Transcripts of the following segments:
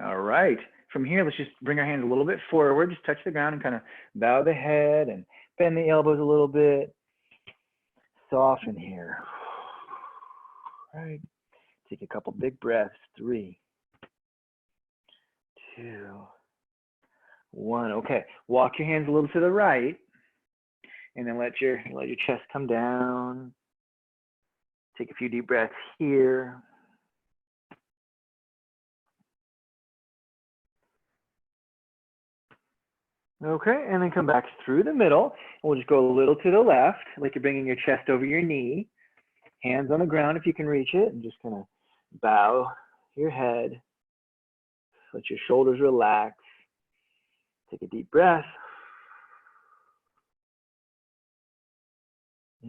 All right. From here, let's just bring our hands a little bit forward, just touch the ground and kind of bow the head and bend the elbows a little bit. Soften here. All right. Take a couple big breaths. 3, 2, 1. Okay. Walk your hands a little to the right, and then let your chest come down. Take a few deep breaths here. Okay, and then come back through the middle. And we'll just go a little to the left, like you're bringing your chest over your knee. Hands on the ground if you can reach it, and just kind of bow your head. Let your shoulders relax. Take a deep breath.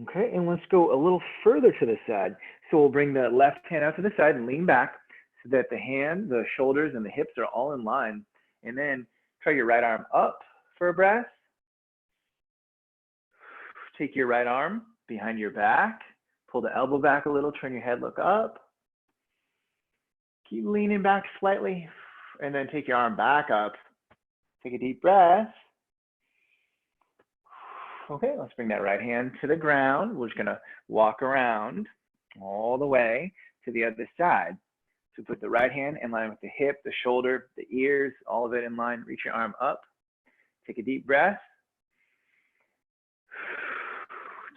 Okay, and let's go a little further to the side. So we'll bring the left hand out to the side and lean back so that the hand, the shoulders, and the hips are all in line. And then try your right arm up for a breath. Take your right arm behind your back. Pull the elbow back a little, turn your head, look up. Keep leaning back slightly, and then take your arm back up. Take a deep breath. Okay, let's bring that right hand to the ground. We're just gonna walk around all the way to the other side. So put the right hand in line with the hip, the shoulder, the ears, all of it in line. Reach your arm up. Take a deep breath.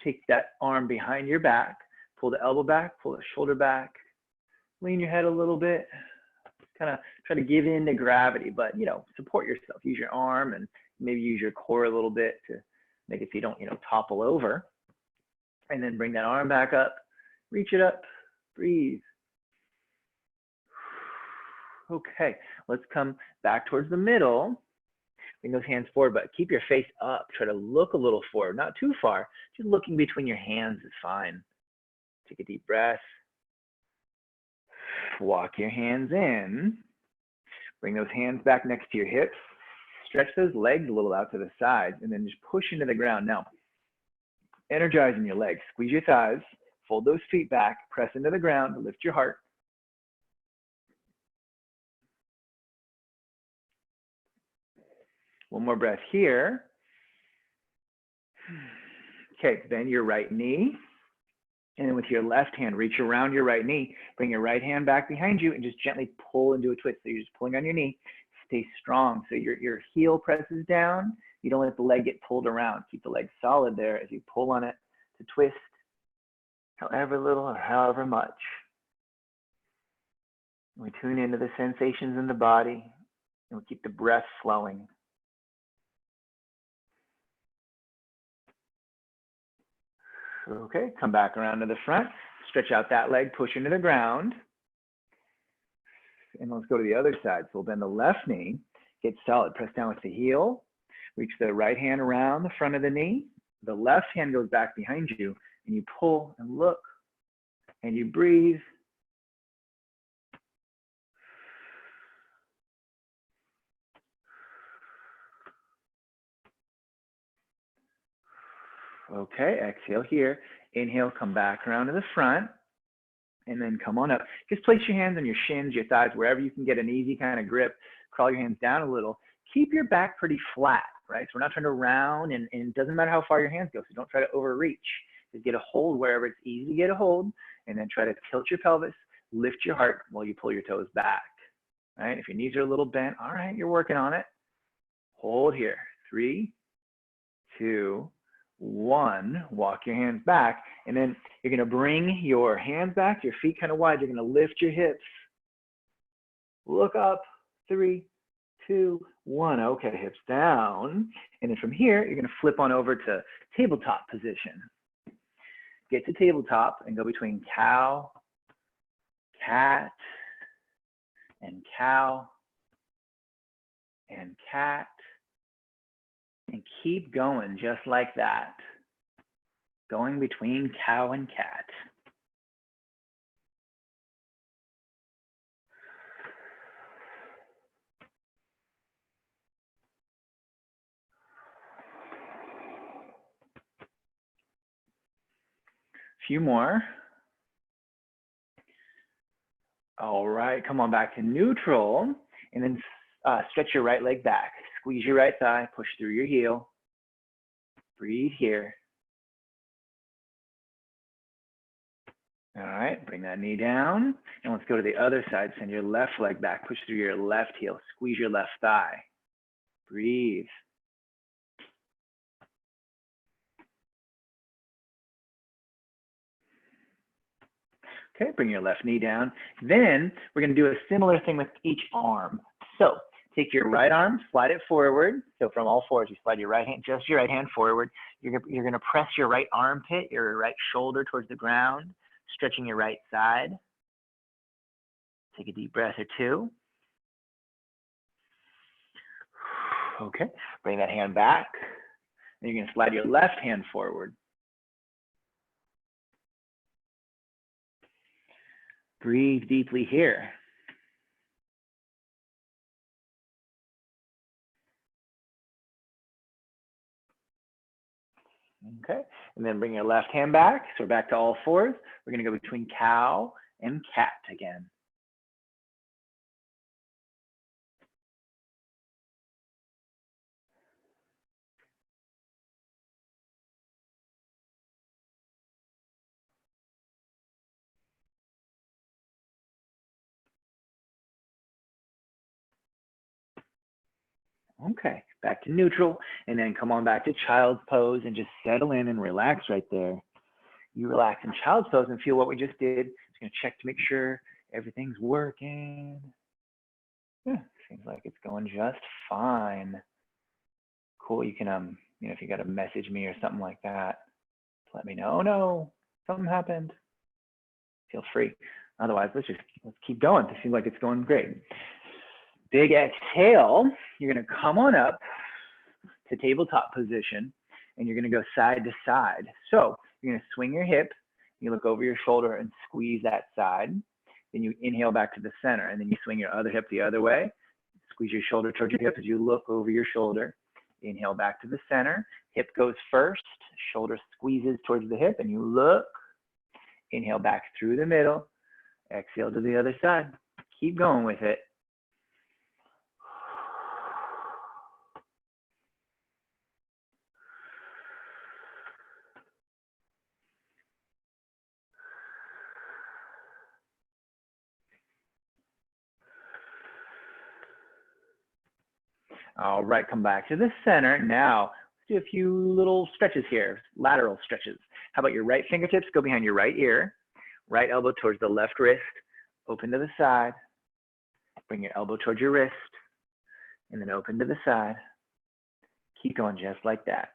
Take that arm behind your back. Pull the elbow back, pull the shoulder back. Lean your head a little bit. Kind of try to give in to gravity, but support yourself. Use your arm and maybe use your core a little bit to make it so you don't, topple over. And then bring that arm back up. Reach it up. Breathe. Okay, let's come back towards the middle. Bring those hands forward, but keep your face up. Try to look a little forward, not too far. Just looking between your hands is fine. Take a deep breath. Walk your hands in. Bring those hands back next to your hips. Stretch those legs a little out to the sides, and then just push into the ground. Now, energizing your legs. Squeeze your thighs. Fold those feet back. Press into the ground. Lift your heart. One more breath here. Okay, bend your right knee. And then with your left hand, reach around your right knee. Bring your right hand back behind you and just gently pull into a twist. So you're just pulling on your knee. Stay strong. So your heel presses down. You don't let the leg get pulled around. Keep the leg solid there as you pull on it to twist, however little or however much. We tune into the sensations in the body, and we keep the breath flowing. Okay, come back around to the front. Stretch out that leg, push into the ground. And let's go to the other side. So we'll bend the left knee, get solid, press down with the heel, reach the right hand around the front of the knee. The left hand goes back behind you, and you pull and look, and you breathe. Okay, exhale here. Inhale, come back around to the front, and then come on up. Just place your hands on your shins, your thighs, wherever you can get an easy kind of grip. Crawl your hands down a little. Keep your back pretty flat, right? So we're not trying to round, and it doesn't matter how far your hands go, so don't try to overreach. Just get a hold wherever it's easy to get a hold, and then try to tilt your pelvis, lift your heart while you pull your toes back, right? If your knees are a little bent, all right, you're working on it. Hold here. 3, 2, 1, walk your hands back, and then you're going to bring your hands back, your feet kind of wide. You're going to lift your hips. Look up. 3, 2, 1. Okay, hips down. And then from here, you're going to flip on over to tabletop position. Get to tabletop and go between cow, cat, and cow, and cat. And keep going just like that. Going between cow and cat. A few more. All right, come on back to neutral. And then stretch your right leg back. Squeeze your right thigh, push through your heel. Breathe here. All right, bring that knee down. And let's go to the other side. Send your left leg back. Push through your left heel. Squeeze your left thigh. Breathe. Okay, bring your left knee down. Then we're going to do a similar thing with each arm. So take your right arm, slide it forward. So from all fours, you slide your right hand, just your right hand forward. You're going to press your right armpit, your right shoulder towards the ground, stretching your right side. Take a deep breath or two. Okay, bring that hand back. Then you're going to slide your left hand forward. Breathe deeply here. Okay, and then bring your left hand back. So we're back to all fours. We're going to go between cow and cat again. Okay, back to neutral, and then come on back to child's pose and just settle in and relax right there. You relax in child's pose and feel what we just did. Just gonna check to make sure everything's working. Yeah, seems like it's going just fine. Cool, you can, if you gotta message me or something like that, let me know. Oh no, something happened. Feel free. Otherwise, let's keep going. It seems like it's going great. Big exhale, you're gonna come on up to tabletop position and you're gonna go side to side. So you're gonna swing your hip, you look over your shoulder and squeeze that side. Then you inhale back to the center and then you swing your other hip the other way. Squeeze your shoulder towards your hip as you look over your shoulder. Inhale back to the center, hip goes first, shoulder squeezes towards the hip and you look. Inhale back through the middle, exhale to the other side. Keep going with it. All right, come back to the center. Now, let's do a few little stretches here, lateral stretches. How about your right fingertips go behind your right ear, right elbow towards the left wrist, open to the side, bring your elbow towards your wrist, and then open to the side. Keep going just like that.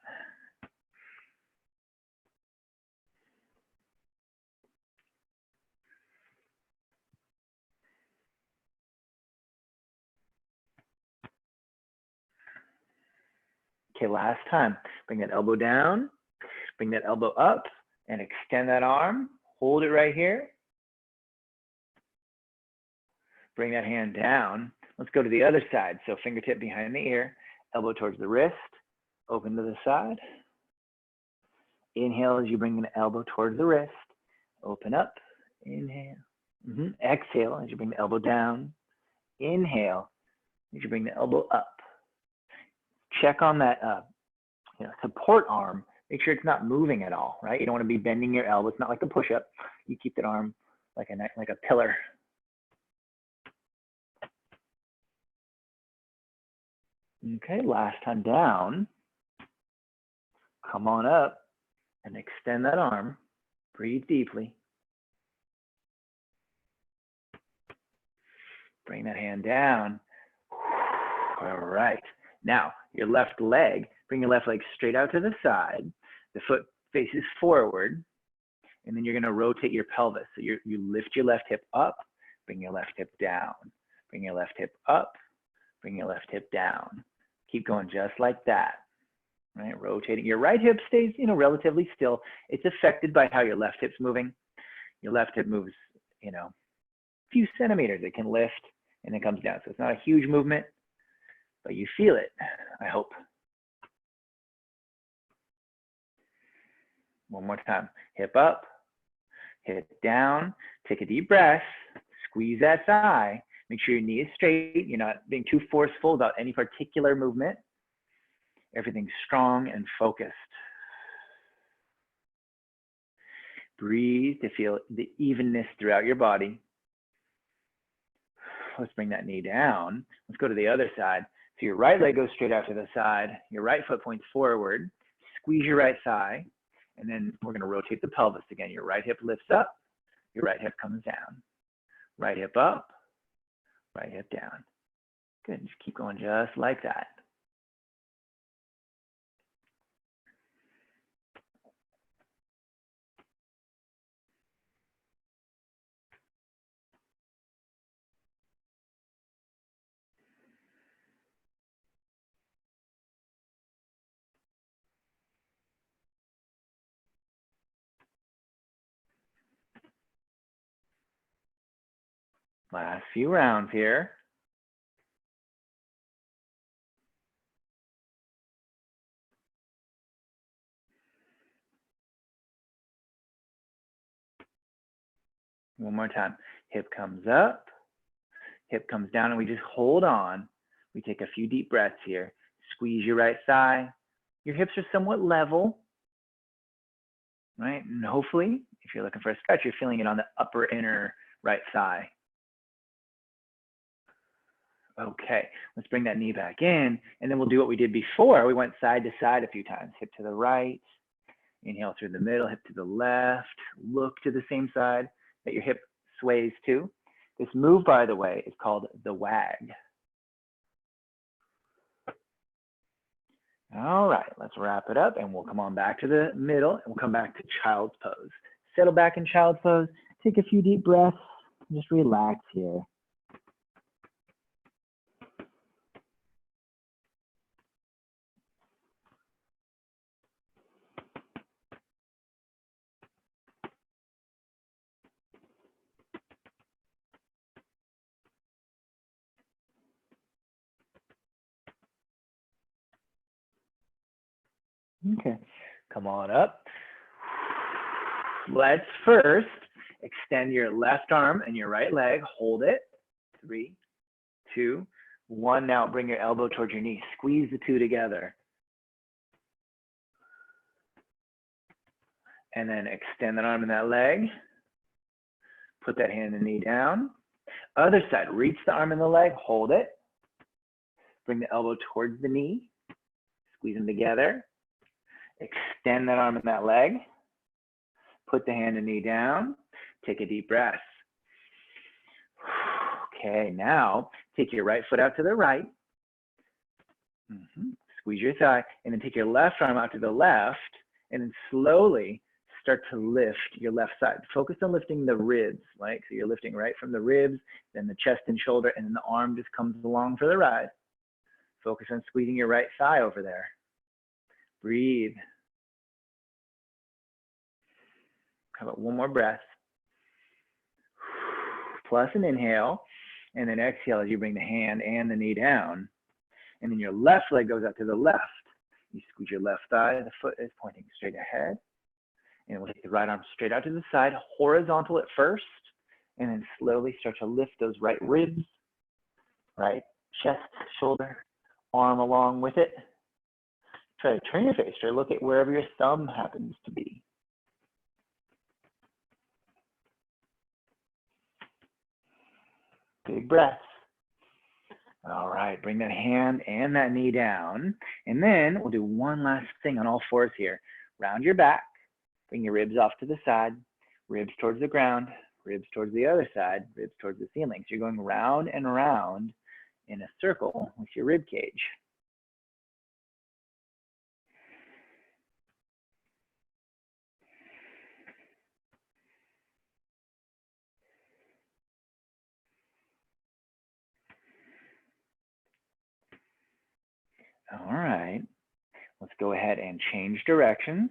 Okay, last time. Bring that elbow down, bring that elbow up, and extend that arm. Hold it right here. Bring that hand down. Let's go to the other side. So fingertip behind the ear, elbow towards the wrist, open to the side. Inhale as you bring the elbow towards the wrist, open up, inhale. Exhale as you bring the elbow down. Inhale as you bring the elbow up. Check on that support arm. Make sure it's not moving at all, right? You don't want to be bending your elbow. It's not like a push-up. You keep that arm like a pillar. Okay, last time down. Come on up and extend that arm. Breathe deeply. Bring that hand down. All right. Now, your left leg, bring your left leg straight out to the side. The foot faces forward. And then you're going to rotate your pelvis. So you lift your left hip up, bring your left hip down. Bring your left hip up, bring your left hip down. Keep going just like that. Right? Rotating. Your right hip stays, relatively still. It's affected by how your left hip's moving. Your left hip moves, a few centimeters. It can lift and then comes down. So it's not a huge movement, but you feel it, I hope. One more time. Hip up, hip down. Take a deep breath. Squeeze that thigh. Make sure your knee is straight. You're not being too forceful about any particular movement. Everything's strong and focused. Breathe to feel the evenness throughout your body. Let's bring that knee down. Let's go to the other side. So your right leg goes straight out to the side. Your right foot points forward. Squeeze your right thigh. And then we're going to rotate the pelvis again. Your right hip lifts up. Your right hip comes down. Right hip up. Right hip down. Good. Just keep going just like that. Last few rounds here. One more time. Hip comes up, hip comes down, and we just hold on. We take a few deep breaths here. Squeeze your right thigh. Your hips are somewhat level, right? And hopefully, if you're looking for a stretch, you're feeling it on the upper inner right thigh. Okay, let's bring that knee back in, and then we'll do what we did before. We went side to side a few times. Hip to the right, inhale through the middle, hip to the left, look to the same side that your hip sways to. This move, by the way, is called the wag. All right, let's wrap it up, and we'll come on back to the middle, and we'll come back to child's pose. Settle back in child's pose, take a few deep breaths, just relax here. Okay, come on up. Let's first extend your left arm and your right leg. Hold it. 3, 2, 1. Now bring your elbow towards your knee. Squeeze the two together. And then extend that arm and that leg. Put that hand and knee down. Other side, reach the arm and the leg. Hold it. Bring the elbow towards the knee. Squeeze them together. Extend that arm and that leg. Put the hand and knee down. Take a deep breath. Okay, now take your right foot out to the right. Squeeze your thigh, and then take your left arm out to the left, and then slowly start to lift your left side. Focus on lifting the ribs, right? So you're lifting right from the ribs, then the chest and shoulder, and then the arm just comes along for the ride. Focus on squeezing your right thigh over there. Breathe. How about one more breath? Plus an inhale, and then exhale as you bring the hand and the knee down. And then your left leg goes out to the left. You squeeze your left thigh, the foot is pointing straight ahead. And we'll take the right arm straight out to the side, horizontal at first, and then slowly start to lift those right ribs, right chest, shoulder, arm along with it. Try to turn your face, or look at wherever your thumb happens to be. Big breaths. All right, bring that hand and that knee down. And then we'll do one last thing on all fours here. Round your back, bring your ribs off to the side, ribs towards the ground, ribs towards the other side, ribs towards the ceiling. So you're going round and round in a circle with your rib cage. All right, let's go ahead and change directions.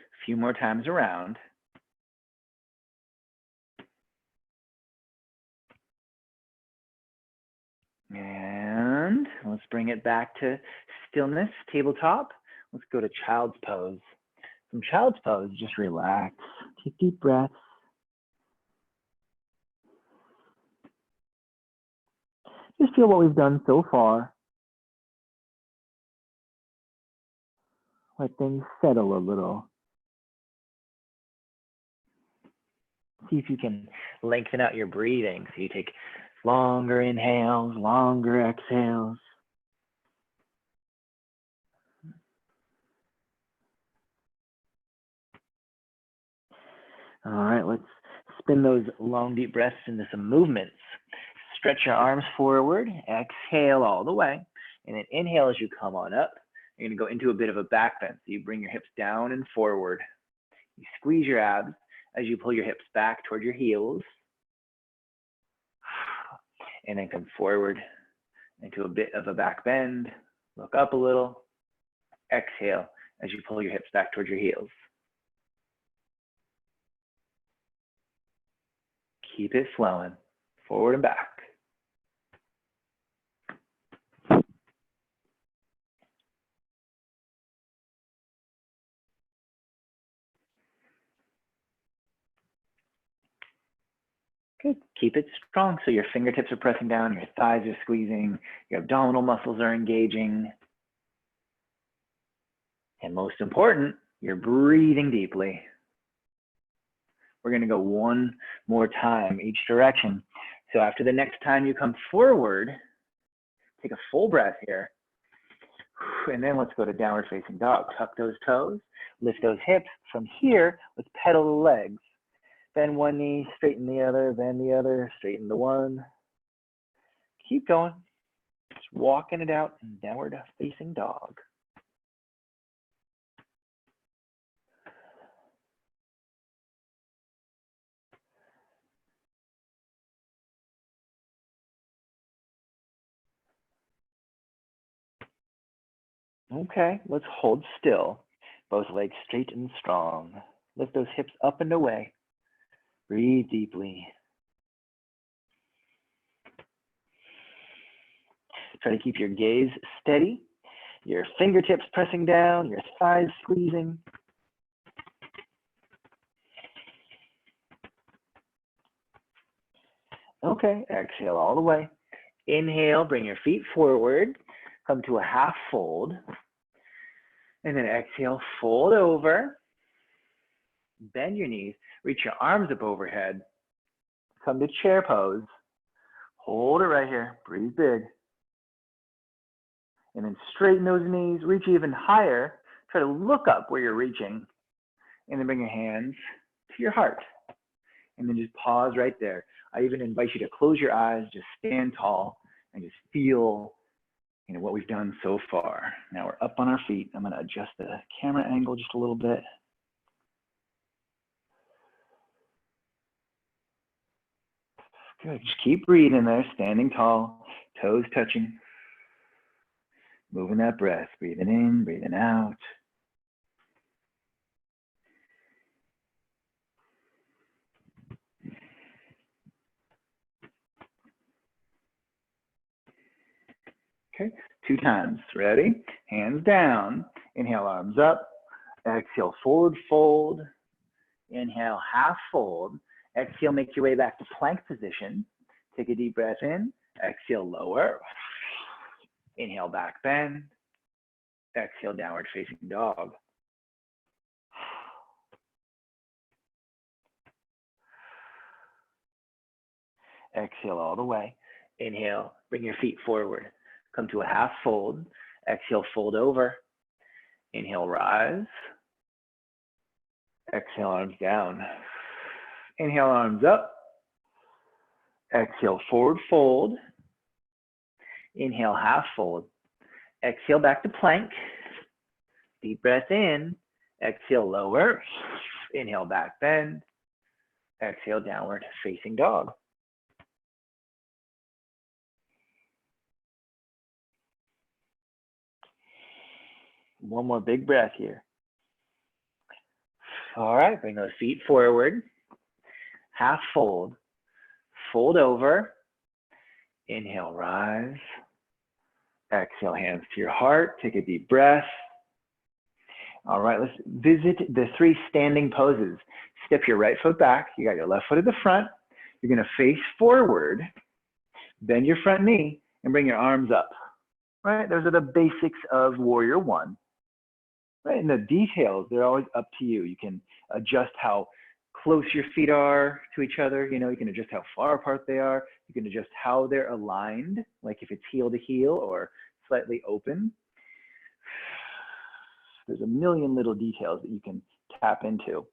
A few more times around. And let's bring it back to stillness, tabletop. Let's go to child's pose. From child's pose, just relax. Take deep breaths. Just feel what we've done so far. Let things settle a little. See if you can lengthen out your breathing. So you take longer inhales, longer exhales. All right, let's spin those long, deep breaths into some movements. Stretch your arms forward, exhale all the way, and then inhale as you come on up. You're gonna go into a bit of a back bend. So you bring your hips down and forward. You squeeze your abs as you pull your hips back toward your heels. And then come forward into a bit of a back bend. Look up a little. Exhale as you pull your hips back toward your heels. Keep it flowing, forward and back. Good. Keep it strong so your fingertips are pressing down, your thighs are squeezing, your abdominal muscles are engaging. And most important, you're breathing deeply. We're going to go one more time each direction. So after the next time you come forward, take a full breath here. And then let's go to downward facing dog. Tuck those toes, lift those hips. From here, let's pedal the legs. Bend one knee, straighten the other, bend the other, straighten the one. Keep going. Just walking it out in downward facing dog. Okay, let's hold still. Both legs straight and strong. Lift those hips up and away. Breathe deeply. Try to keep your gaze steady. Your fingertips pressing down, your thighs squeezing. Okay, exhale all the way. Inhale, bring your feet forward. Come to a half fold. And then exhale, fold over. Bend your knees, reach your arms up overhead. Come to chair pose. Hold it right here, breathe big. And then straighten those knees, reach even higher. Try to look up where you're reaching. And then bring your hands to your heart. And then just pause right there. I even invite you to close your eyes, just stand tall, and just feel what we've done so far. Now we're up on our feet. I'm gonna adjust the camera angle just a little bit. Good, just keep breathing there, standing tall, toes touching. Moving that breath, breathing in, breathing out. Okay, 2 times, ready? Hands down, inhale, arms up. Exhale, forward fold. Inhale, half fold. Exhale, make your way back to plank position. Take a deep breath in. Exhale, lower. Inhale, back bend. Exhale, downward facing dog. Exhale all the way. Inhale, bring your feet forward. Come to a half fold. Exhale, fold over. Inhale, rise. Exhale, arms down. Inhale, arms up. Exhale, forward fold. Inhale, half fold. Exhale, back to plank. Deep breath in. Exhale, lower. Inhale, back bend. Exhale, downward facing dog. One more big breath here. All right, bring those feet forward. Half fold. Fold over. Inhale, rise. Exhale, hands to your heart. Take a deep breath. All right, let's visit the 3 standing poses. Step your right foot back. You got your left foot at the front. You're going to face forward, bend your front knee, and bring your arms up. Right, those are the basics of Warrior One. Right, and the details, they're always up to you. You can adjust how close your feet are to each other. You know, you can adjust how far apart they are. You can adjust how they're aligned, like if it's heel to heel or slightly open. There's a million little details that you can tap into,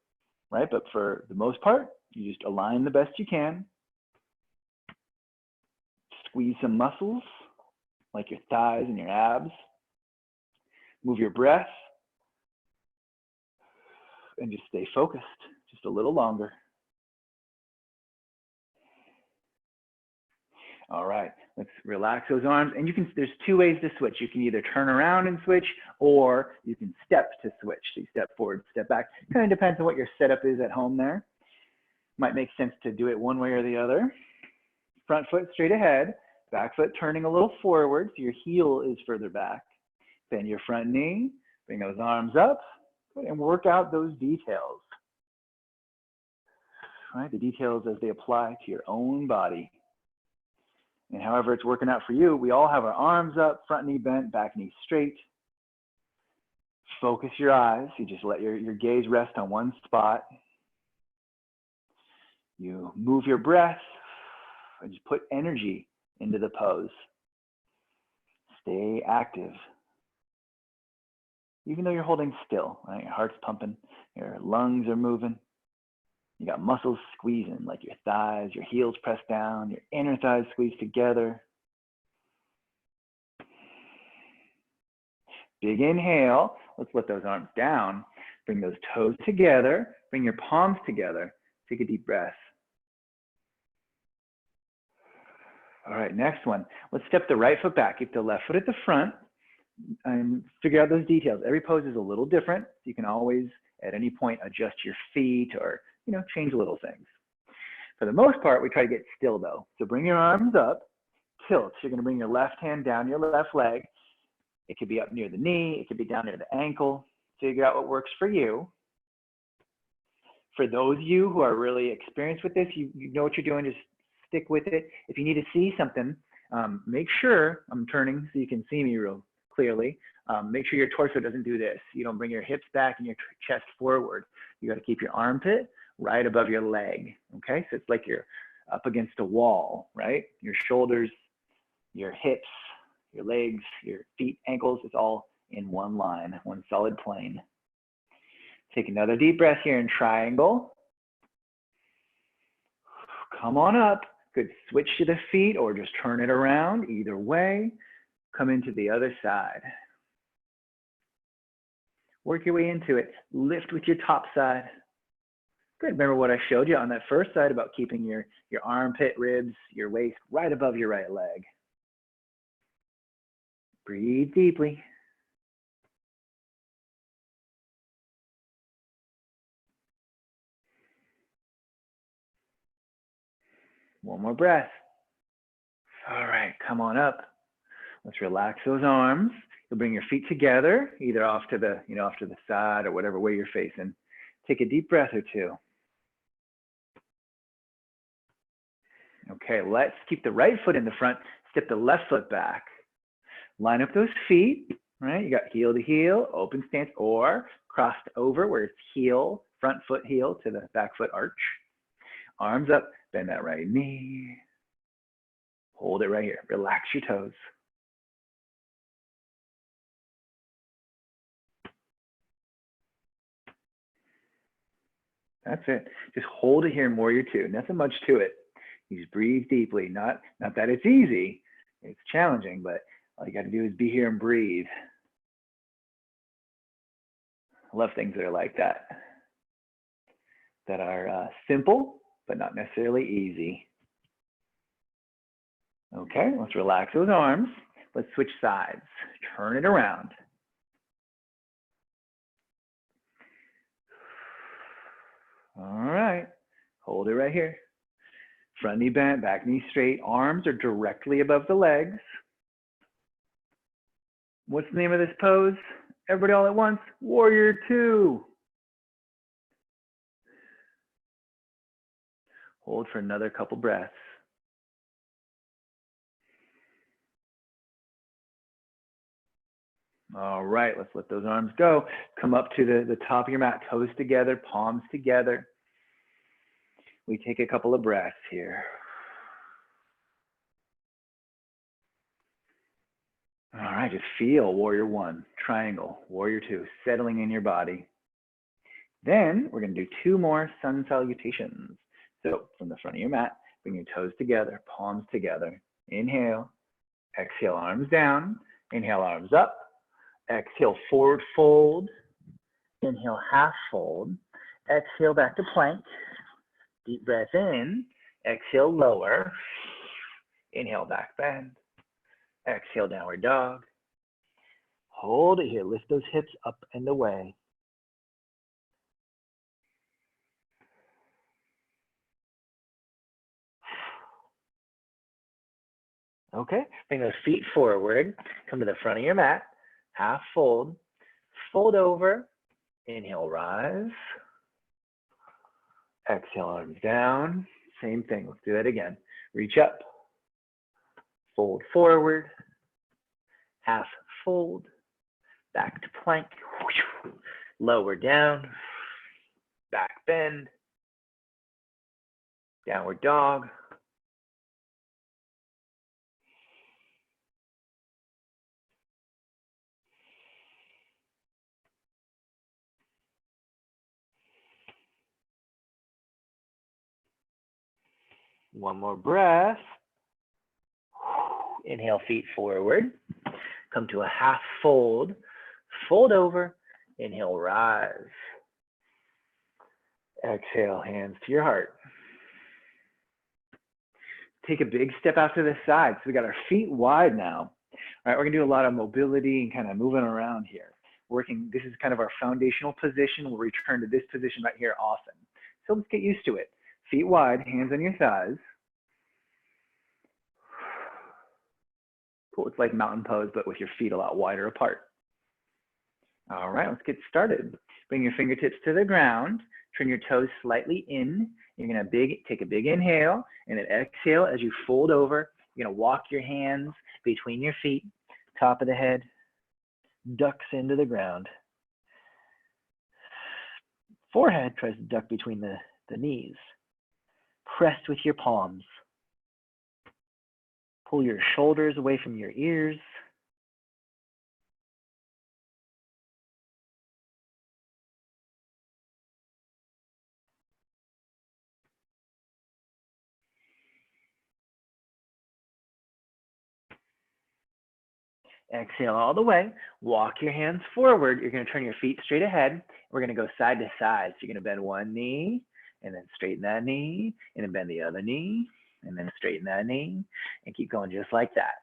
right? But for the most part, you just align the best you can. Squeeze some muscles, like your thighs and your abs. Move your breath. And just stay focused, just a little longer. All right, let's relax those arms. And there's 2 ways to switch. You can either turn around and switch, or you can step to switch. So you step forward, step back. Kind of depends on what your setup is at home there. Might make sense to do it one way or the other. Front foot straight ahead, back foot turning a little forward, so your heel is further back. Bend your front knee, bring those arms up, and work out those details. Right, the details as they apply to your own body. And however it's working out for you, we all have our arms up, front knee bent, back knee straight. Focus your eyes. You just let your gaze rest on one spot. You move your breath and just put energy into the pose. Stay active. Even though you're holding still, right? Your heart's pumping, your lungs are moving. You got muscles squeezing, like your thighs, your heels pressed down, your inner thighs squeezed together. Big inhale. Let's let those arms down. Bring those toes together. Bring your palms together. Take a deep breath. All right, next one. Let's step the right foot back. Keep the left foot at the front and figure out those details. Every pose is a little different. So you can always, at any point, adjust your feet or, you know, change little things. For the most part, we try to get still though. So bring your arms up, tilt. So you're gonna bring your left hand down your left leg. It could be up near the knee, it could be down near the ankle. Figure out what works for you. For those of you who are really experienced with this, you know what you're doing, just stick with it. If you need to see something, make sure, I'm turning so you can see me real clearly. Make sure your torso doesn't do this. You don't bring your hips back and your chest forward. You got to keep your armpit right above your leg, okay? So it's like you're up against a wall, right? Your shoulders, your hips, your legs, your feet, ankles, it's all in one line, one solid plane. Take another deep breath here in triangle. Come on up. Could switch to the feet or just turn it around. Either way, come into the other side. Work your way into it. Lift with your top side. Good. Remember what I showed you on that first side about keeping your armpit, ribs, your waist right above your right leg. Breathe deeply. One more breath. All right, come on up. Let's relax those arms. You'll bring your feet together, either off to the, off to the side or whatever way you're facing. Take a deep breath or two. Okay, let's keep the right foot in the front, step the left foot back. Line up those feet, right? You got heel to heel, open stance, or crossed over where it's heel, front foot heel to the back foot arch. Arms up, bend that right knee. Hold it right here. Relax your toes. That's it. Just hold it here in Warrior Two. Nothing much to it. You just breathe deeply. Not that it's easy. It's challenging, but all you got to do is be here and breathe. I love things that are like that. That are simple, but not necessarily easy. Okay, let's relax those arms. Let's switch sides. Turn it around. All right, hold it right here. Front knee bent, back knee straight. Arms are directly above the legs. What's the name of this pose? Everybody all at once. Warrior two. Hold for another couple breaths. All right, let's let those arms go. Come up to the top of your mat, toes together, palms together. We take a couple of breaths here. All right, just feel warrior one, triangle, warrior two, settling in your body. Then we're going to do two more sun salutations. So from the front of your mat, bring your toes together, palms together. Inhale, exhale, arms down. Inhale, arms up. Exhale, forward fold. Inhale, half fold. Exhale, back to plank. Deep breath in. Exhale, lower. Inhale, back bend. Exhale, downward dog. Hold it here. Lift those hips up and away. Okay, bring those feet forward. Come to the front of your mat. Half fold. Fold over. Inhale, rise. Exhale, arms down. Same thing. Let's do that again. Reach up. Fold forward. Half fold. Back to plank. Lower down. Back bend. Downward dog. One more breath. Inhale, feet forward. Come to a half fold. Fold over. Inhale, rise. Exhale, hands to your heart. Take a big step out to the side. So we got our feet wide now. All right, we're gonna do a lot of mobility and kind of moving around here. This is kind of our foundational position. We'll return to this position right here often. So let's get used to it. Feet wide, hands on your thighs. Cool, it's like mountain pose, but with your feet a lot wider apart. All right, let's get started. Bring your fingertips to the ground. Turn your toes slightly in. You're gonna take a big inhale and then exhale as you fold over. You're gonna walk your hands between your feet, top of the head, ducks into the ground. Forehead tries to duck between the knees. Pressed with your palms. Pull your shoulders away from your ears. Exhale all the way. Walk your hands forward. You're going to turn your feet straight ahead. We're going to go side to side. So you're going to bend one knee and then straighten that knee and then bend the other knee and then straighten that knee and keep going just like that.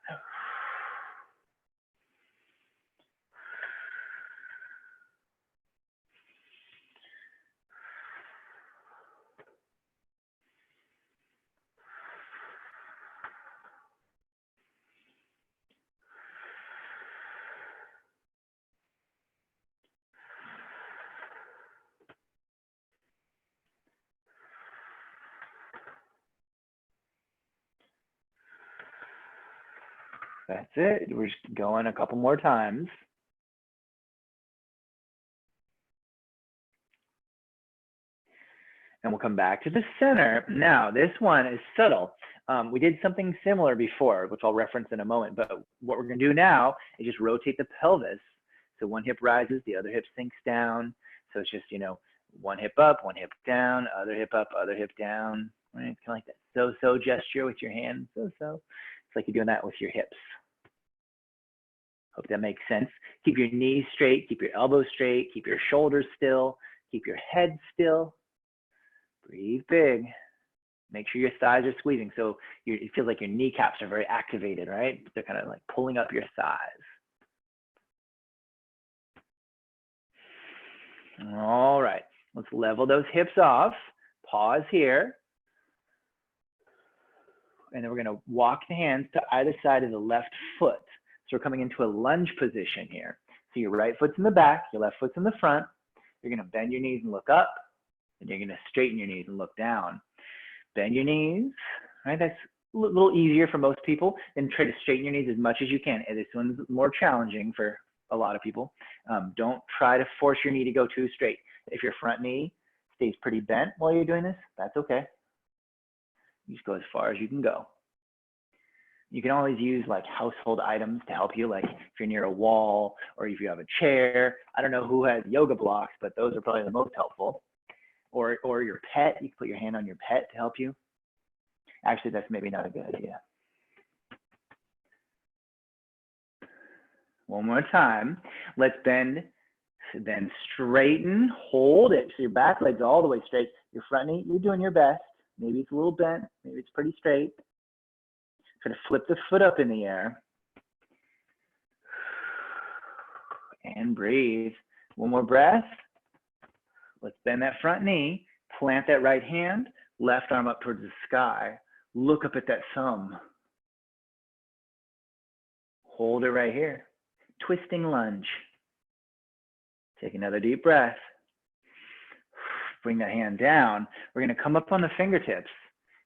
That's it. We're just going a couple more times. And we'll come back to the center. Now, this one is subtle. We did something similar before, which I'll reference in a moment. But what we're going to do now is just rotate the pelvis. So one hip rises, the other hip sinks down. So it's just, one hip up, one hip down, other hip up, other hip down. Right? It's kind of like that so-so gesture with your hands. So-so. It's like you're doing that with your hips. Hope that makes sense. Keep your knees straight, keep your elbows straight, keep your shoulders still, keep your head still. Breathe big. Make sure your thighs are squeezing. So it feels like your kneecaps are very activated, right? They're kind of like pulling up your thighs. All right, let's level those hips off. Pause here. And then we're going to walk the hands to either side of the left foot. So we're coming into a lunge position here. So your right foot's in the back, your left foot's in the front. You're going to bend your knees and look up, and you're going to straighten your knees and look down. Bend your knees, right? That's a little easier for most people. Then try to straighten your knees as much as you can. And this one's more challenging for a lot of people. Don't try to force your knee to go too straight. If your front knee stays pretty bent while you're doing this, that's okay. You just go as far as you can go. You can always use like household items to help you, like if you're near a wall or if you have a chair. I don't know who has yoga blocks, but those are probably the most helpful. Or your pet, you can put your hand on your pet to help you. Actually, that's maybe not a good idea. One more time. Let's bend, then straighten, hold it. So your back leg's all the way straight. Your front knee, you're doing your best. Maybe it's a little bent, maybe it's pretty straight. Try to flip the foot up in the air. And breathe. One more breath. Let's bend that front knee, plant that right hand, left arm up towards the sky. Look up at that thumb. Hold it right here. Twisting lunge. Take another deep breath. Bring that hand down. We're going to come up on the fingertips.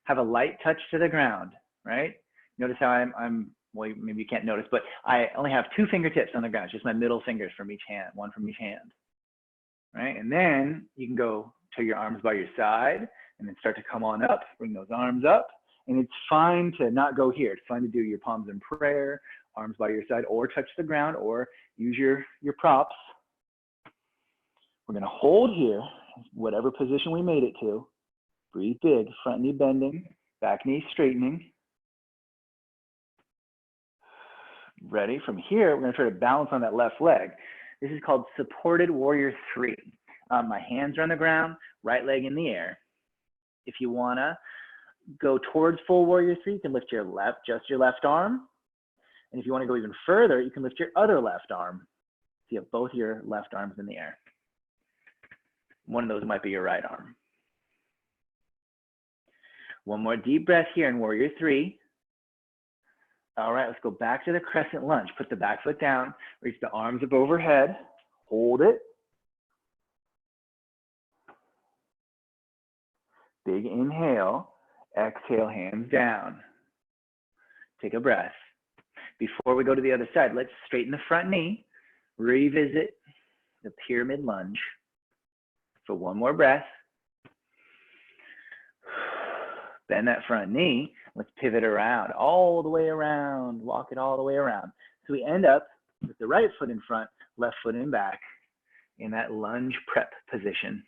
Have a light touch to the ground, right? Notice how I'm well, maybe you can't notice, but I only have 2 fingertips on the ground, just my middle fingers from each hand, one from each hand, right? And then you can go to your arms by your side and then start to come on up, bring those arms up. And it's fine to not go here. It's fine to do your palms in prayer, arms by your side, or touch the ground, or use your props. We're going to hold here, whatever position we made it to. Breathe big, front knee bending, back knee straightening. Ready? From here, we're going to try to balance on that left leg. This is called supported warrior 3. My hands are on the ground, right leg in the air. If you want to go towards full warrior 3, you can lift your just your left arm. And if you want to go even further, you can lift your other left arm. So you have both your left arms in the air. One of those might be your right arm. One more deep breath here in warrior 3. All right, let's go back to the crescent lunge. Put the back foot down, reach the arms up overhead, hold it. Big inhale, exhale, hands down. Take a breath. Before we go to the other side, let's straighten the front knee, revisit the pyramid lunge. For one more breath. Bend that front knee. Let's pivot around, all the way around, walk it all the way around. So we end up with the right foot in front, left foot in back in that lunge prep position.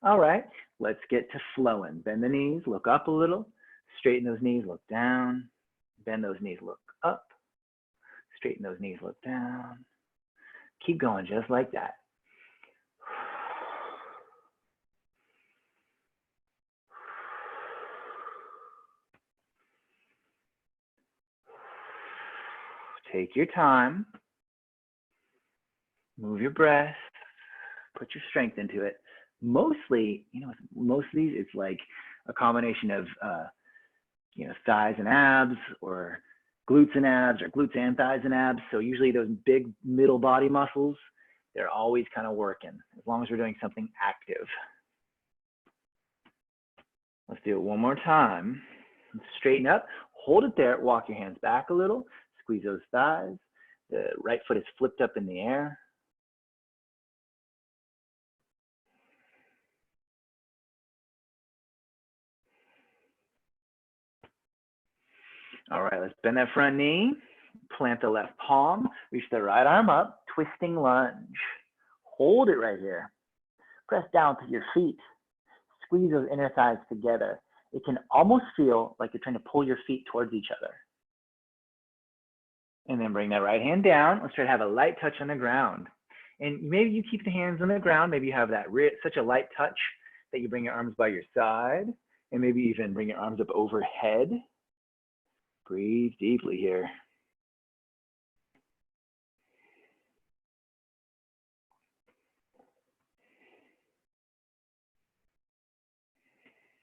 All right, let's get to flowing. Bend the knees, look up a little, straighten those knees, look down, bend those knees, look up, straighten those knees, look down. Keep going just like that. Take your time, move your breath, put your strength into it. Mostly, most of these, it's like a combination of, thighs and abs, or glutes and abs, or glutes and thighs and abs. So usually those big middle body muscles, they're always kind of working, as long as we're doing something active. Let's do it one more time. Straighten up, hold it there, walk your hands back a little. Squeeze those thighs. The right foot is flipped up in the air. All right, let's bend that front knee. Plant the left palm. Reach the right arm up. Twisting lunge. Hold it right here. Press down to your feet. Squeeze those inner thighs together. It can almost feel like you're trying to pull your feet towards each other. And then bring that right hand down. Let's try to have a light touch on the ground. And maybe you keep the hands on the ground. Maybe you have that such a light touch that you bring your arms by your side. And maybe even bring your arms up overhead. Breathe deeply here.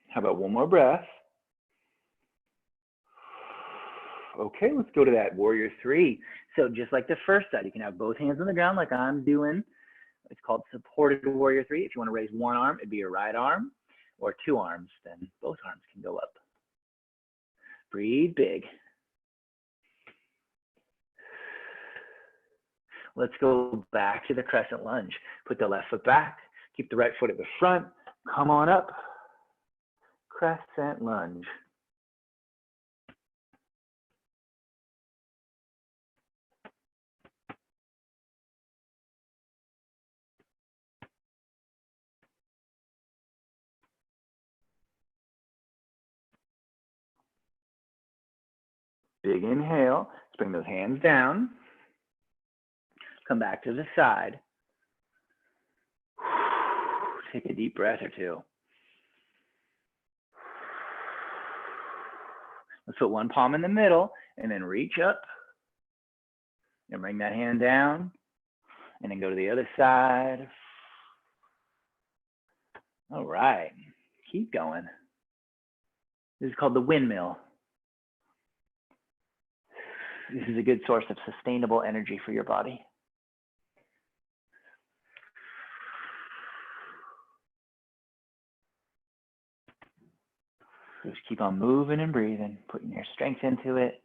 How about one more breath? Okay, let's go to that warrior three. So just like the first side, you can have both hands on the ground like I'm doing. It's called supported warrior three. If you want to raise one arm, it'd be your right arm, or two arms, then both arms can go up. Breathe big. Let's go back to the crescent lunge. Put the left foot back, keep the right foot at the front, come on up, crescent lunge. Big inhale, let's bring those hands down. Come back to the side. Take a deep breath or two. Let's put one palm in the middle and then reach up and bring that hand down and then go to the other side. All right, keep going. This is called the windmill. This is a good source of sustainable energy for your body. Just keep on moving and breathing, putting your strength into it,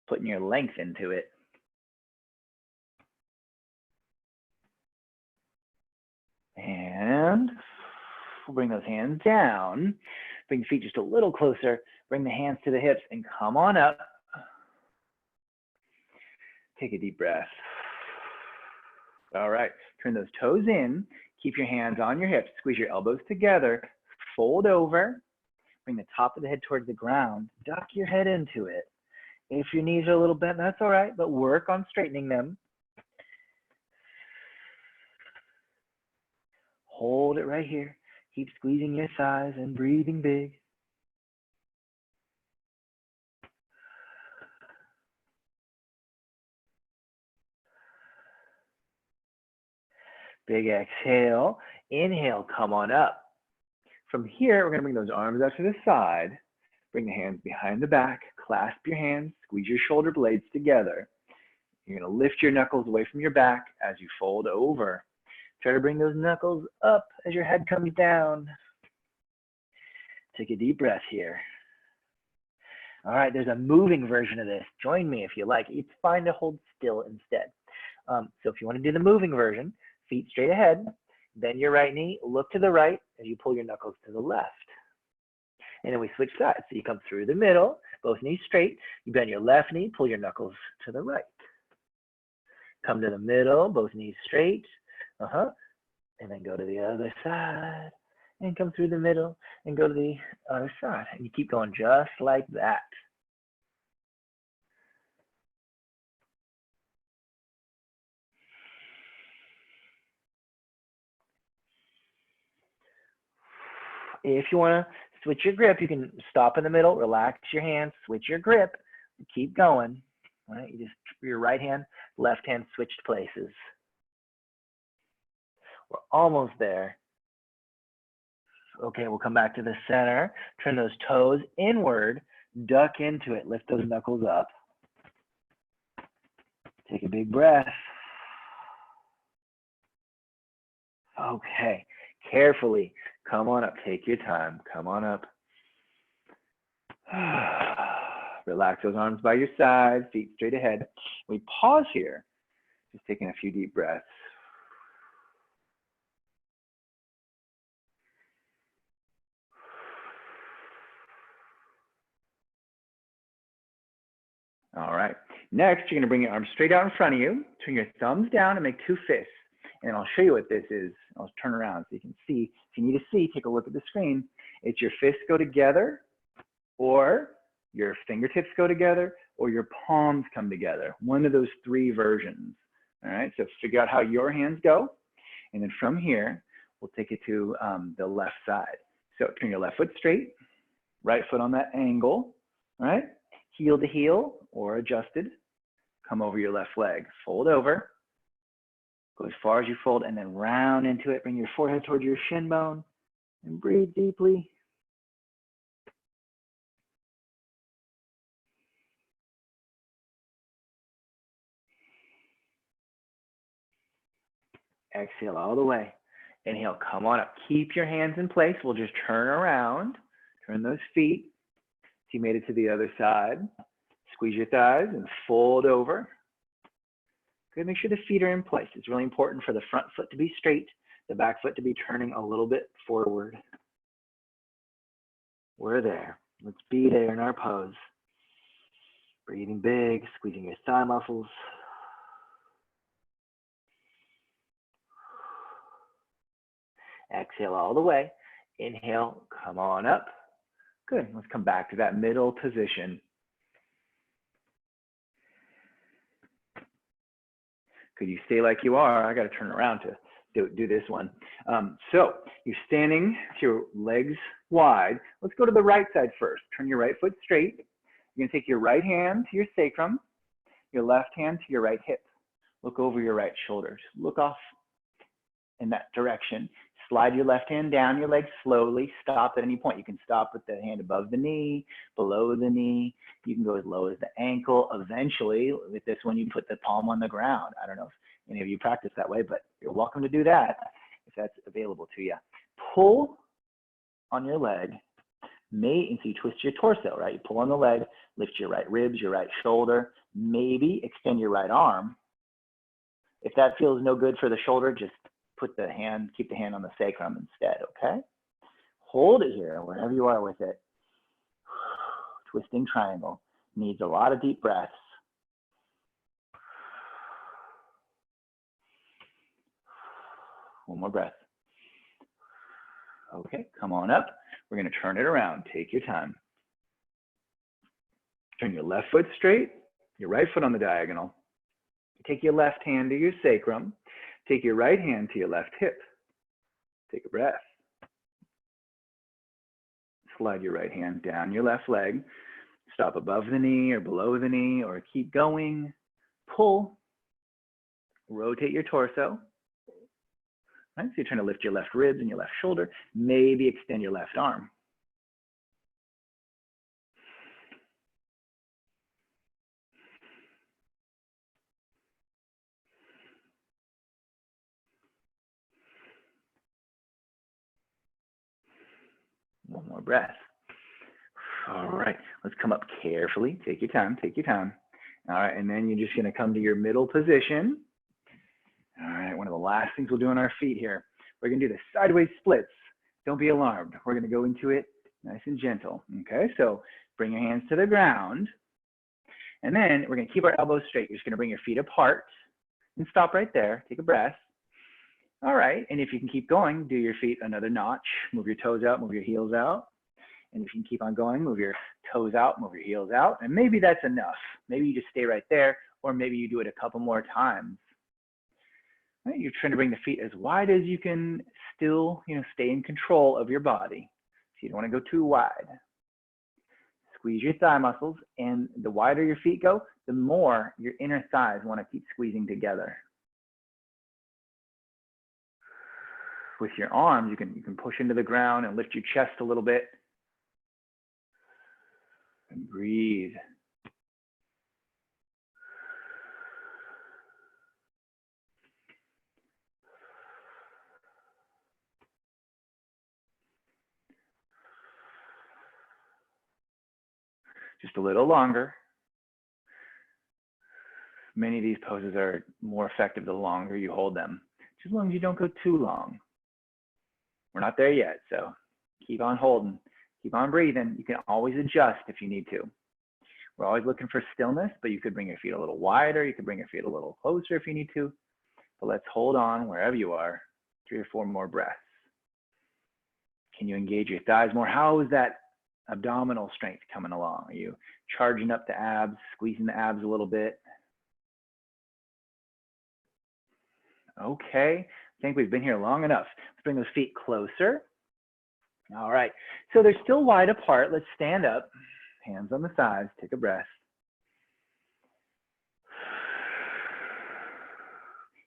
putting your length into it. And we'll bring those hands down, bring the feet just a little closer, bring the hands to the hips and come on up. Take a deep breath. All right, turn those toes in, keep your hands on your hips, squeeze your elbows together, fold over, bring the top of the head towards the ground, duck your head into it. If your knees are a little bent, that's all right, but work on straightening them. Hold it right here. Keep squeezing your thighs and breathing big. Big exhale. Inhale, come on up. From here, we're going to bring those arms out to the side. Bring the hands behind the back. Clasp your hands. Squeeze your shoulder blades together. You're going to lift your knuckles away from your back as you fold over. Try to bring those knuckles up as your head comes down. Take a deep breath here. All right, there's a moving version of this. Join me if you like. It's fine to hold still instead. So if you want to do the moving version, feet straight ahead, bend your right knee, look to the right as you pull your knuckles to the left. And then we switch sides. So you come through the middle, both knees straight, you bend your left knee, pull your knuckles to the right. Come to the middle, both knees straight, and then go to the other side, and come through the middle, and go to the other side. And you keep going just like that. If you want to switch your grip, you can stop in the middle, relax your hands, switch your grip, keep going. All right, you just your right hand, left hand switched places. We're almost there. Okay, we'll come back to the center. Turn those toes inward, duck into it, lift those knuckles up. Take a big breath. Okay, carefully, come on up, take your time, come on up. Relax those arms by your side, feet straight ahead. We pause here, just taking a few deep breaths. All right, next you're gonna bring your arms straight out in front of you, turn your thumbs down and make two fists. And I'll show you what this is. I'll turn around so you can see. If you need to see, take a look at the screen. It's your fists go together, or your fingertips go together, or your palms come together. One of those three versions. All right, so figure out how your hands go. And then from here, we'll take it to the left side. So turn your left foot straight, right foot on that angle, all right? Heel to heel or adjusted. Come over your left leg, fold over. Go as far as you fold and then round into it. Bring your forehead towards your shin bone and breathe deeply. Exhale all the way. Inhale, come on up. Keep your hands in place. We'll just turn around. Turn those feet. So you made it to the other side. Squeeze your thighs and fold over. Good, make sure the feet are in place. It's really important for the front foot to be straight, the back foot to be turning a little bit forward. We're there. Let's be there in our pose. Breathing big, squeezing your thigh muscles. Exhale all the way. Inhale, come on up. Good, let's come back to that middle position. Could you stay like you are? I got to turn around to do this one. So you're standing with your legs wide. Let's go to the right side first. Turn your right foot straight. You're going to take your right hand to your sacrum, your left hand to your right hip. Look over your right shoulder. Just look off in that direction. Slide your left hand down your leg slowly. Stop at any point. You can stop with the hand above the knee, below the knee. You can go as low as the ankle. Eventually, with this one, you put the palm on the ground. I don't know if any of you practice that way, but you're welcome to do that if that's available to you. Pull on your leg. And so you twist your torso, right? You pull on the leg, lift your right ribs, your right shoulder. Maybe extend your right arm. If that feels no good for the shoulder, just keep the hand on the sacrum instead, okay? Hold it here, wherever you are with it. Twisting triangle. Needs a lot of deep breaths. One more breath. Okay, come on up. We're gonna turn it around. Take your time. Turn your left foot straight, your right foot on the diagonal. Take your left hand to your sacrum. Take your right hand to your left hip. Take a breath. Slide your right hand down your left leg. Stop above the knee or below the knee or keep going. Pull. Rotate your torso. Right? So you're trying to lift your left ribs and your left shoulder. Maybe extend your left arm. One more breath. All right, let's come up carefully. Take your time, take your time. All right, and then you're just gonna come to your middle position. All right, one of the last things we'll do on our feet here. We're gonna do the sideways splits. Don't be alarmed. We're gonna go into it nice and gentle, okay? So bring your hands to the ground. And then we're gonna keep our elbows straight. You're just gonna bring your feet apart and stop right there. Take a breath. All right, and if you can keep going, do your feet another notch. Move your toes out, move your heels out. And if you can keep on going, move your toes out, move your heels out. And maybe that's enough. Maybe you just stay right there, or maybe you do it a couple more times. Right? You're trying to bring the feet as wide as you can still, stay in control of your body. So you don't want to go too wide. Squeeze your thigh muscles, and the wider your feet go, the more your inner thighs want to keep squeezing together. With your arms, you can push into the ground and lift your chest a little bit. And breathe. Just a little longer. Many of these poses are more effective the longer you hold them. Just as long as you don't go too long. We're not there yet, so keep on holding. Keep on breathing. You can always adjust if you need to. We're always looking for stillness, but you could bring your feet a little wider. You could bring your feet a little closer if you need to. But let's hold on wherever you are. 3 or 4 more breaths. Can you engage your thighs more? How is that abdominal strength coming along? Are you charging up the abs, squeezing the abs a little bit? Okay, I think we've been here long enough. Let's bring those feet closer. All right, so they're still wide apart. Let's stand up, hands on the sides, take a breath.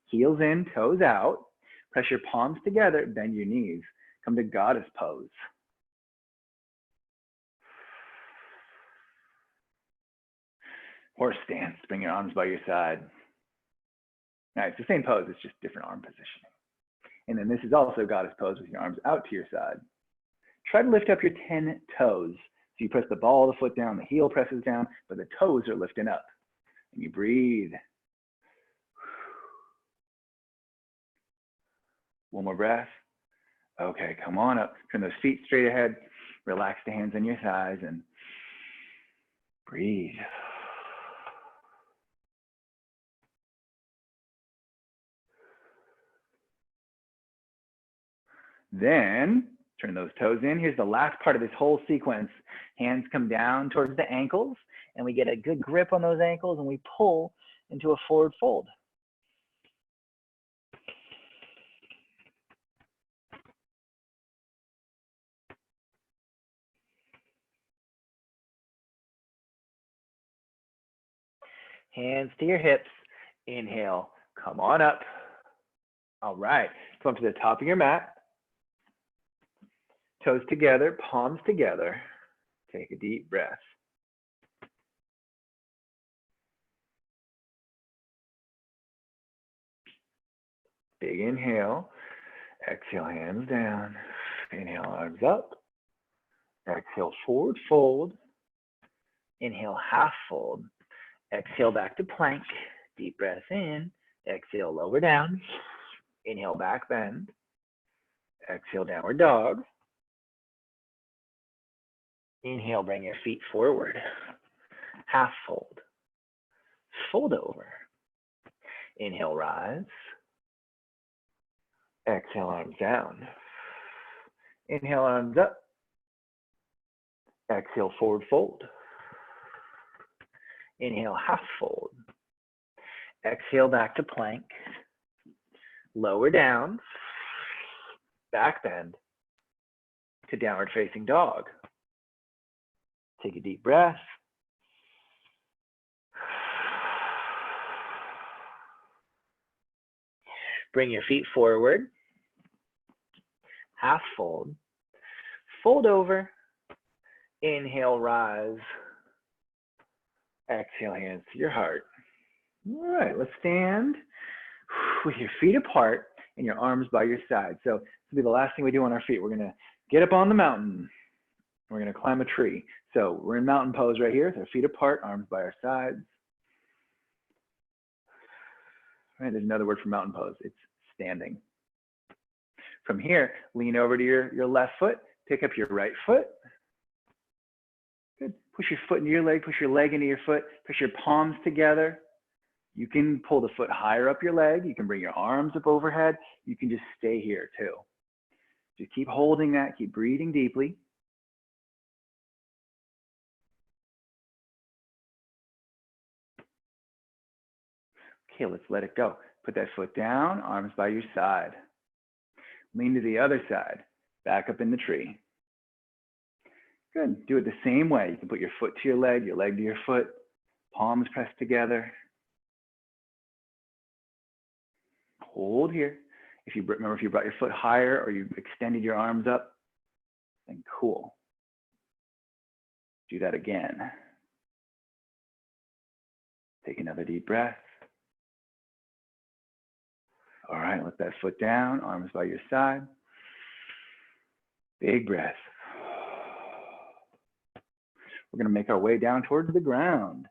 Heels in, toes out. Press your palms together, bend your knees. Come to goddess pose. Horse stance, bring your arms by your side. All right, it's the same pose, it's just different arm positioning. And then this is also goddess pose with your arms out to your side. Try to lift up your 10 toes. So you press the ball of the foot down, the heel presses down, but the toes are lifting up. And you breathe. One more breath. Okay, come on up. Turn those feet straight ahead. Relax the hands on your thighs and breathe. Then turn those toes in. Here's the last part of this whole sequence. Hands come down towards the ankles, and we get a good grip on those ankles, and we pull into a forward fold. Hands to your hips. Inhale, come on up. All right, come up to the top of your mat. Toes together, palms together. Take a deep breath. Big inhale. Exhale, hands down. Inhale, arms up. Exhale, forward fold. Inhale, half fold. Exhale, back to plank. Deep breath in. Exhale, lower down. Inhale, back bend. Exhale, downward dog. Inhale, bring your feet forward. Half fold. Fold over. Inhale, rise. Exhale, arms down. Inhale, arms up. Exhale, forward fold. Inhale, half fold. Exhale, back to plank. Lower down. Back bend to downward facing dog. Take a deep breath. Bring your feet forward. Half fold. Fold over. Inhale, rise. Exhale, hands to your heart. All right, let's stand with your feet apart and your arms by your side. So this will be the last thing we do on our feet. We're gonna get up on the mountain. We're gonna climb a tree. So we're in mountain pose right here with our feet apart, arms by our sides. All right, there's another word for mountain pose. It's standing. From here, lean over to your left foot, pick up your right foot. Good. Push your foot into your leg, push your leg into your foot, push your palms together. You can pull the foot higher up your leg. You can bring your arms up overhead. You can just stay here too. Just keep holding that, keep breathing deeply. Okay, let's let it go. Put that foot down, arms by your side. Lean to the other side, back up in the tree. Good, do it the same way. You can put your foot to your leg to your foot, palms pressed together. Hold here. Remember, if you brought your foot higher or you extended your arms up, then cool. Do that again. Take another deep breath. All right, let that foot down, arms by your side. Big breath. We're gonna make our way down towards the ground.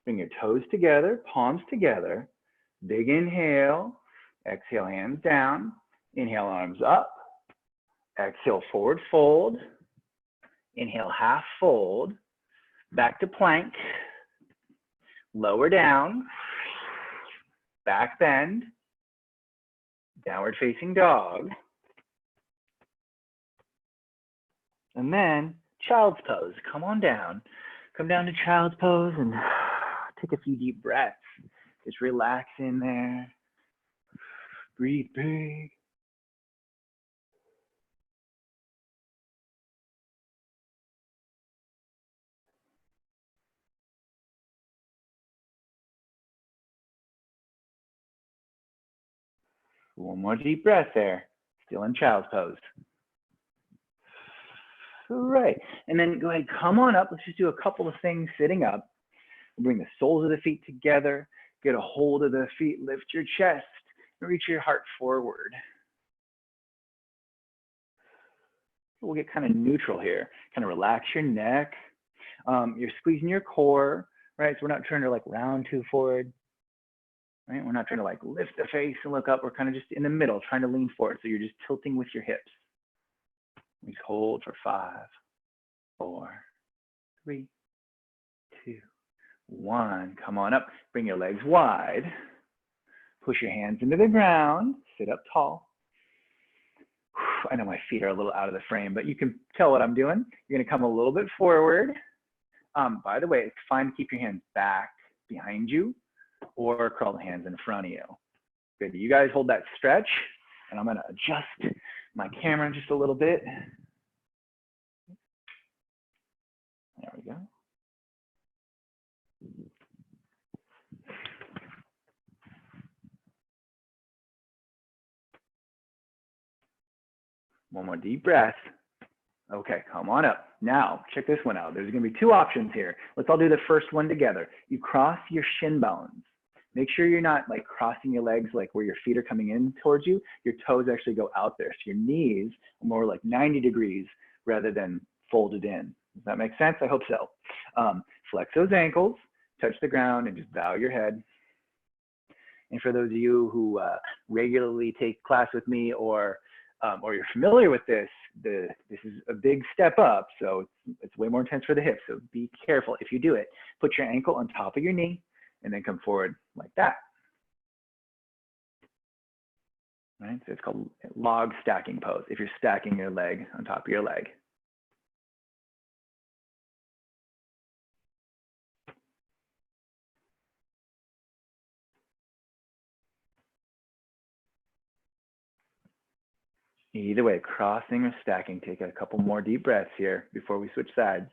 Bring your toes together, palms together. Big inhale. Exhale, hands down. Inhale, arms up. Exhale, forward fold. Inhale, half fold. Back to plank. Lower down. Back bend. Downward facing dog. And then child's pose. Come on down. Come down to child's pose and take a few deep breaths. Just relax in there. Breathe big. One more deep breath there. Still in child's pose. All right, and then go ahead, come on up. Let's just do a couple of things sitting up. We'll bring the soles of the feet together. Get a hold of the feet, lift your chest, and reach your heart forward. We'll get kind of neutral here. Kind of relax your neck. You're squeezing your core, right? So we're not trying to like round too forward, right? We're not trying to like lift the face and look up. We're kind of just in the middle, trying to lean forward. So you're just tilting with your hips. Please hold for 5, 4, 3, 2, 1. Come on up. Bring your legs wide. Push your hands into the ground. Sit up tall. I know my feet are a little out of the frame, but you can tell what I'm doing. You're going to come a little bit forward. By the way, it's fine to keep your hands back behind you or curl the hands in front of you. Good. You guys hold that stretch, and I'm going to adjust my camera just a little bit. There we go. One more deep breath. Okay, come on up. Now, check this one out. There's going to be 2 options here. Let's all do the first one together. You cross your shin bones. Make sure you're not like crossing your legs like where your feet are coming in towards you. Your toes actually go out there. So your knees are more like 90 degrees rather than folded in. Does that make sense? I hope so. Flex those ankles, touch the ground, and just bow your head. And for those of you who regularly take class with me or you're familiar with this, this is a big step up, so it's way more intense for the hips. So be careful if you do it. Put your ankle on top of your knee and then come forward like that. Right? So it's called log stacking pose if you're stacking your leg on top of your leg. Either way, crossing or stacking, take a couple more deep breaths here before we switch sides.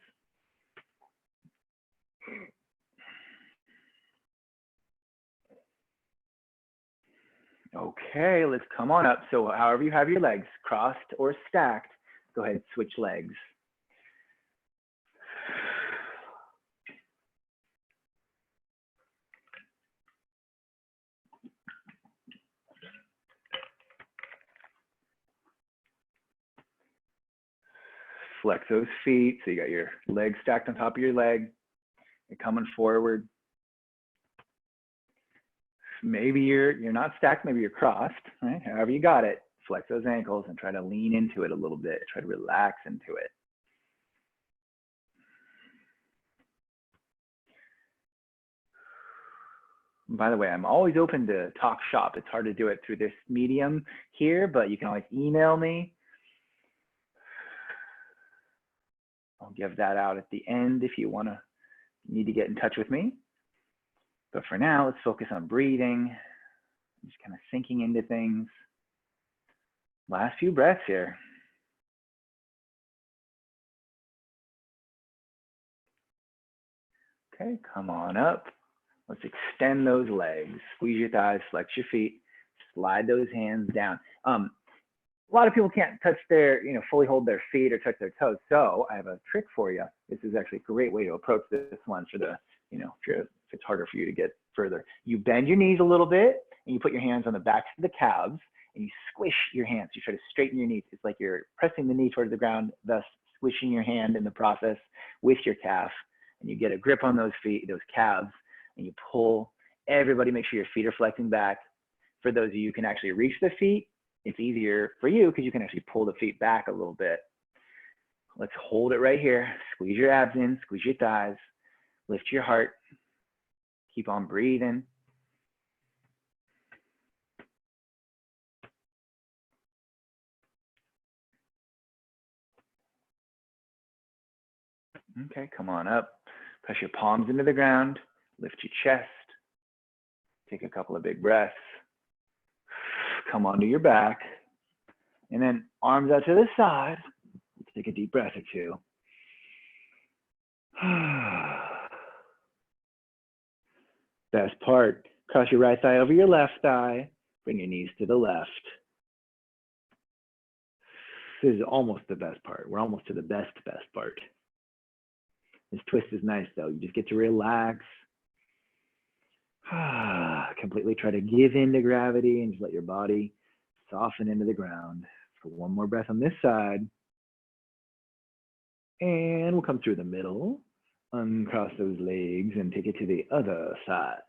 Okay, let's come on up. So however you have your legs, crossed or stacked, go ahead and switch legs. Flex those feet. So you got your legs stacked on top of your leg. You're coming forward. Maybe you're not stacked, maybe you're crossed, right? However you got it, flex those ankles and try to lean into it a little bit. Try to relax into it. By the way, I'm always open to talk shop. It's hard to do it through this medium here, but you can always email me. I'll give that out at the end if you need to get in touch with me. But for now, let's focus on breathing, just kind of sinking into things. Last few breaths here. Okay, come on up. Let's extend those legs. Squeeze your thighs, flex your feet, slide those hands down. A lot of people can't touch their, fully hold their feet or touch their toes. So I have a trick for you. This is actually a great way to approach this one for the, if it's harder for you to get further. You bend your knees a little bit and you put your hands on the backs of the calves and you squish your hands. You try to straighten your knees. It's like you're pressing the knee towards the ground, thus squishing your hand in the process with your calf. And you get a grip on those feet, those calves, and you pull. Everybody make sure your feet are flexing back. For those of you who can actually reach the feet, it's easier for you because you can actually pull the feet back a little bit. Let's hold it right here. Squeeze your abs in, squeeze your thighs, lift your heart. Keep on breathing. Okay, come on up. Press your palms into the ground. Lift your chest. Take a couple of big breaths. Come onto your back. And then arms out to the side. Take a deep breath or 2. Best part, cross your right thigh over your left thigh. Bring your knees to the left. This is almost the best part. We're almost to the best part. This twist is nice though. You just get to relax. Completely try to give in to gravity and just let your body soften into the ground. For one more breath on this side. And we'll come through the middle, uncross those legs and take it to the other side.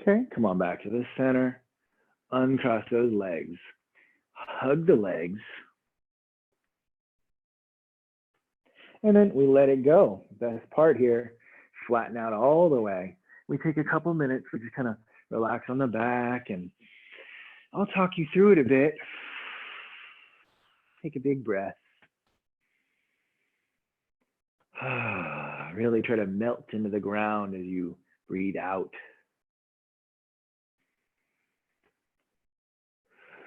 Okay, come on back to the center. Uncross those legs. Hug the legs. And then we let it go. Best part here, flatten out all the way. We take a couple minutes, we just kind of relax on the back, and I'll talk you through it a bit. Take a big breath. Really try to melt into the ground as you breathe out.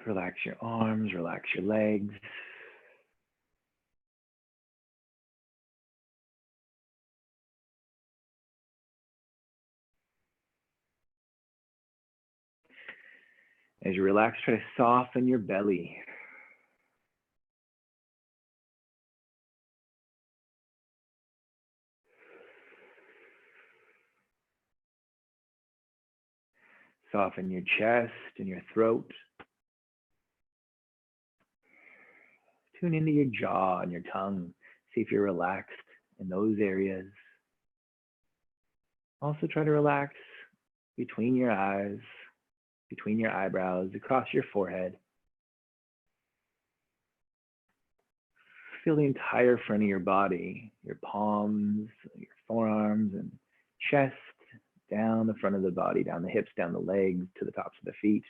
Relax your arms, relax your legs. As you relax, try to soften your belly. Soften your chest and your throat. Tune into your jaw and your tongue. See if you're relaxed in those areas. Also try to relax between your eyes, between your eyebrows, across your forehead. Feel the entire front of your body, your palms, your forearms and chest, down the front of the body, down the hips, down the legs, to the tops of the feet.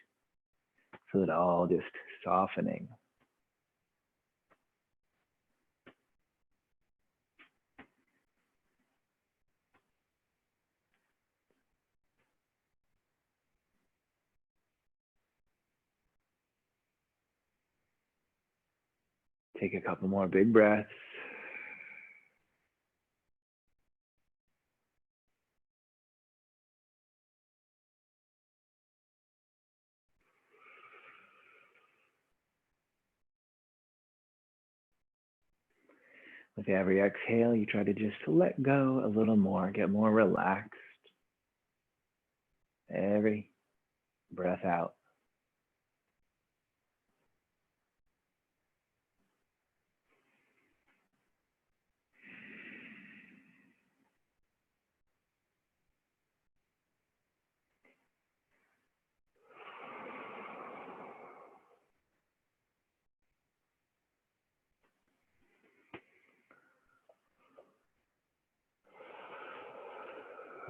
Feel it all just softening. Take a couple more big breaths. With every exhale, you try to just let go a little more, get more relaxed. Every breath out.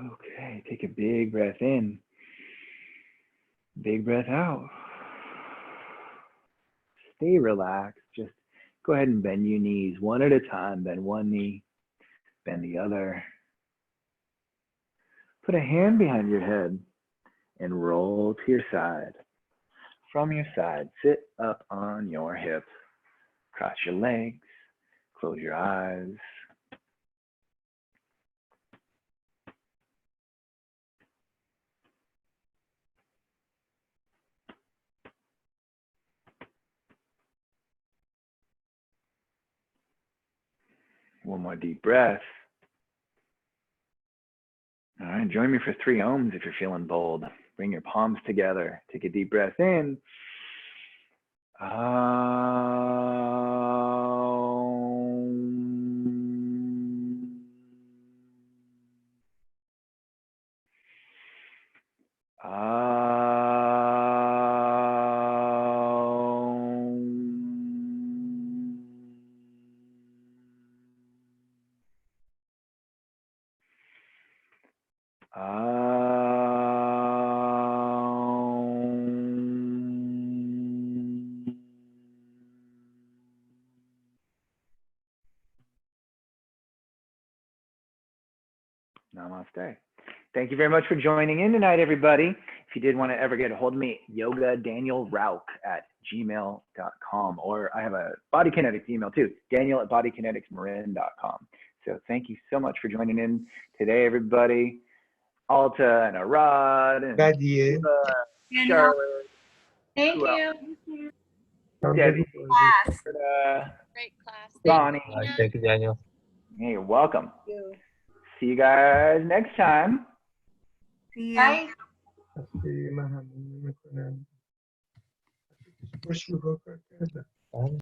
Okay, take a big breath in. Big breath out. Stay relaxed. Just go ahead and bend your knees one at a time. Bend one knee, bend the other. Put a hand behind your head and roll to your side. From your side, sit up on your hips. Cross your legs. Close your eyes. One more deep breath. All right, join me for 3 ohms if you're feeling bold. Bring your palms together. Take a deep breath in. Namaste. Thank you very much for joining in tonight, everybody. If you did want to ever get a hold of me, yoga.danielrauck@gmail.com, or I have a Body Kinetics email too, daniel@bodykineticsmarin.com. So thank you so much for joining in today, everybody. Alta and Arad and Gadie. Charlotte. Thank Who else? you. Debbie, Class. Great class. Bonnie. Thank you, Daniel. Hey, you're welcome. Thank you. See you guys next time. See you. Kasi mahamon naman ko na. First,